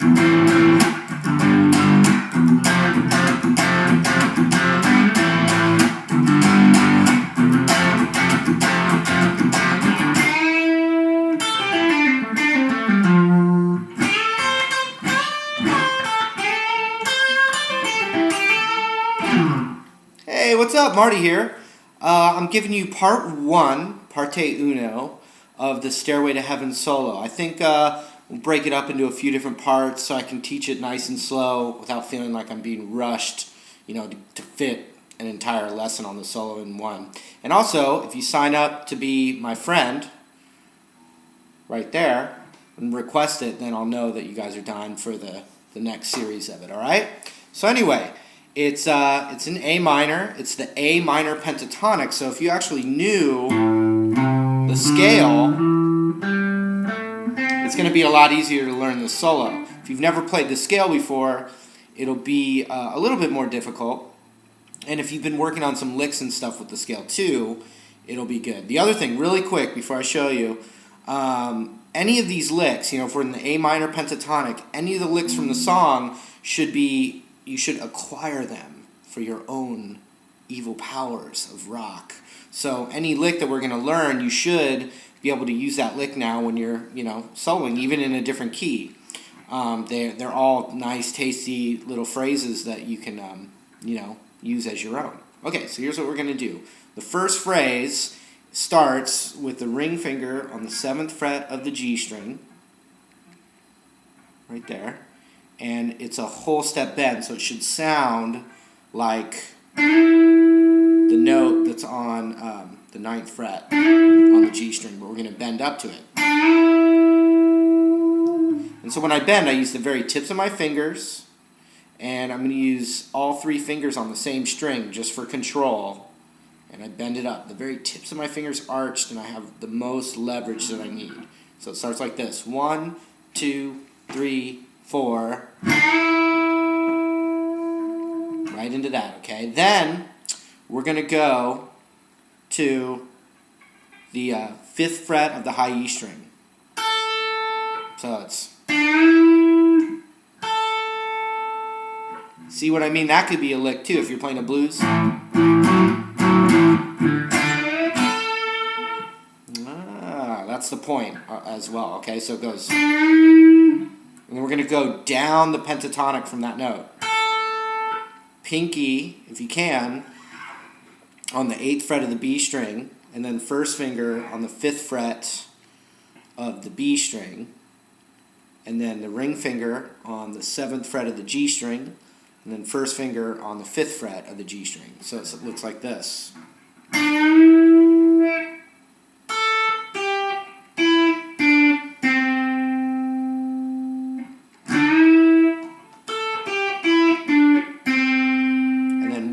Hey, what's up? Marty here. I'm giving you part one, parte uno, of the Stairway to Heaven solo. I think we'll break it up into a few different parts so I can teach it nice and slow without feeling like I'm being rushed, to fit an entire lesson on the solo in one. And also, if you sign up to be my friend, right there, and request it, then I'll know that you guys are dying for the next series of it, alright? So anyway, it's in A minor. It's the A minor pentatonic. So if you actually knew the scale, it's going to be a lot easier to learn the solo. If you've never played the scale before, it'll be a little bit more difficult. And if you've been working on some licks and stuff with the scale too, it'll be good. The other thing, really quick, before I show you, any of these licks, if we're in the A minor pentatonic, any of the licks from the song you should acquire them for your own evil powers of rock. So any lick that we're going to learn, you should be able to use that lick now when you're, soloing, even in a different key. They're all nice, tasty little phrases that you can, use as your own. Okay, so here's what we're going to do. The first phrase starts with the ring finger on the 7th fret of the G string, right there. And it's a whole step bend, so it should sound like the note that's on the 9th fret on the G string, but we're going to bend up to it. And so when I bend, I use the very tips of my fingers, and I'm going to use all 3 fingers on the same string just for control, and I bend it up. The very tips of my fingers arched, and I have the most leverage that I need. So it starts like this. 1, 2, 3, 4, right into that, okay? Then we're going to go to the 5th fret of the high E string. So it's... See what I mean? That could be a lick too if you're playing a blues. That's the point as well, okay? So it goes... And then we're going to go down the pentatonic from that note. Pinky, if you can, on the 8th fret of the B string, and then first finger on the 5th fret of the B string, and then the ring finger on the 7th fret of the G string, and then first finger on the 5th fret of the G string. So it looks like this.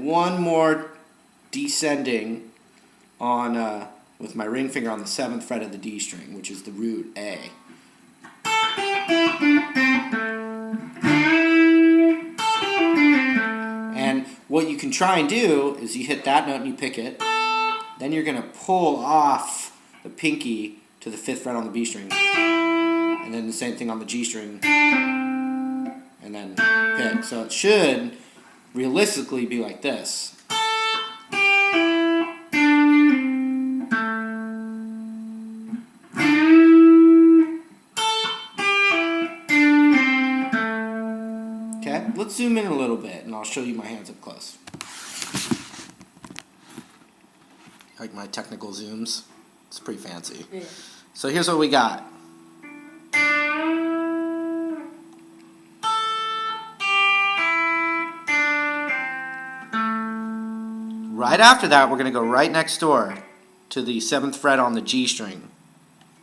One more descending on with my ring finger on the 7th fret of the D string, which is the root A. And what you can try and do is you hit that note and you pick it. Then you're going to pull off the pinky to the 5th fret on the B string. And then the same thing on the G string. And then pick. So it should realistically be like this. Okay, let's zoom in a little bit and I'll show you my hands up close. Like my technical zooms. It's pretty fancy. Yeah. So here's what we got. Right after that, we're going to go right next door to the 7th fret on the G string.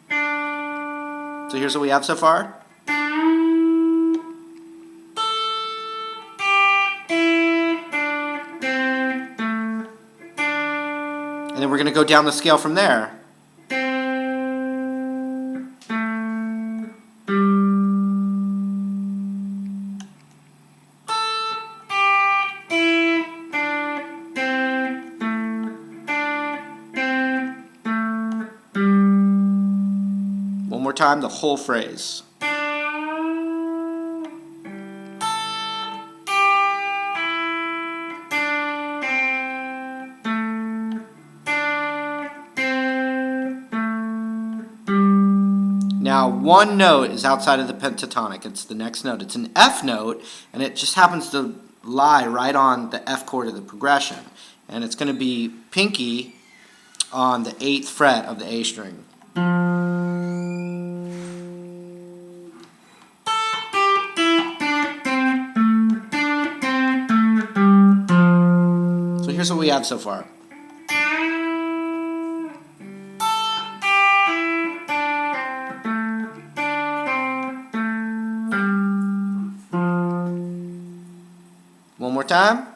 So here's what we have so far. And then we're going to go down the scale from there. One more time, the whole phrase. Now, one note is outside of the pentatonic. It's the next note. It's an F note, and it just happens to lie right on the F chord of the progression. And it's going to be pinky on the 8th fret of the A string. So here's what we have so far. One more time.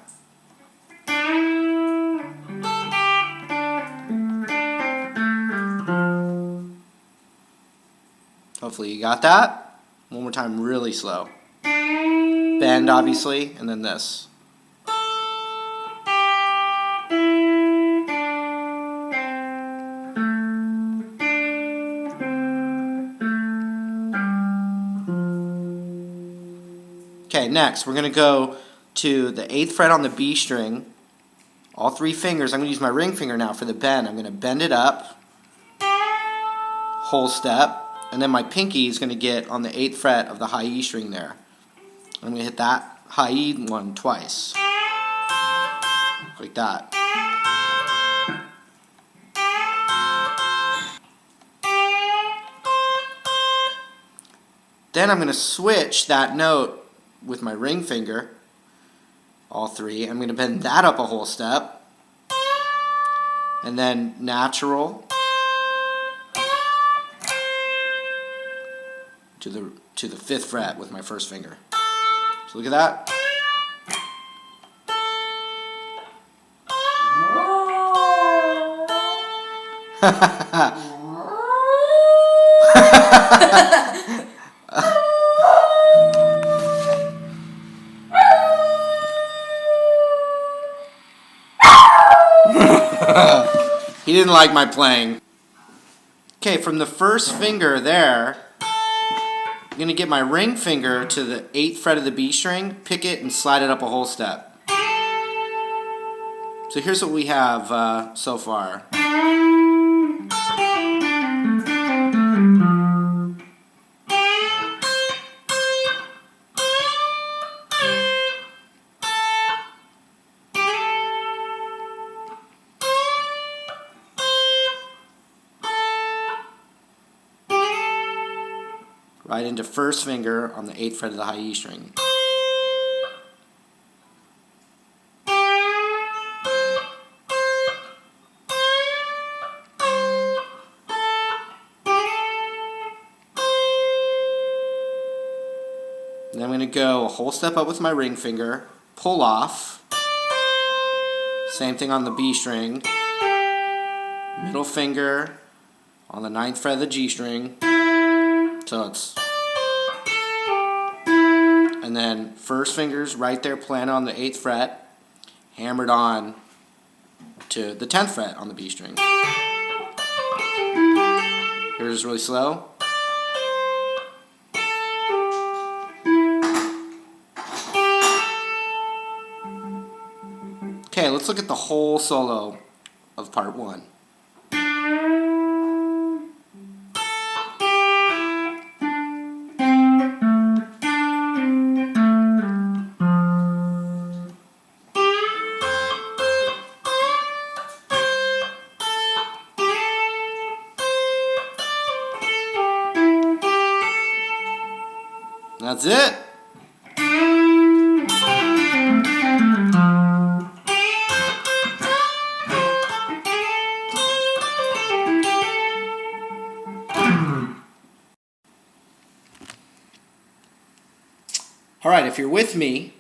Hopefully you got that. One more time really slow. Bend, obviously, and then this. Okay, next we're going to go to the 8th fret on the B string. All 3 fingers. I'm going to use my ring finger now for the bend. I'm going to bend it up, whole step, and then my pinky is going to get on the 8th fret of the high E string there. I'm going to hit that high E one twice, like that. Then I'm going to switch that note with my ring finger, all 3. I'm going to bend that up a whole step, and then natural to the 5th fret with my first finger. So look at that. He didn't like my playing. Okay, from the first finger there, I'm going to get my ring finger to the 8th fret of the B string, pick it, and slide it up a whole step. So here's what we have so far. Right into first finger on the 8th fret of the high E string. And then I'm going to go a whole step up with my ring finger, pull off, same thing on the B string, middle finger on the 9th fret of the G string, so it's, and then first finger's right there planted on the 8th fret, hammered on to the 10th fret on the B string. Here's really slow. Okay, let's look at the whole solo of part 1. That's it. All right, if you're with me,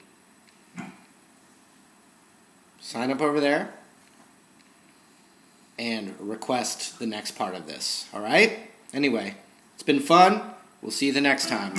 sign up over there and request the next part of this. All right? Anyway, it's been fun. We'll see you the next time.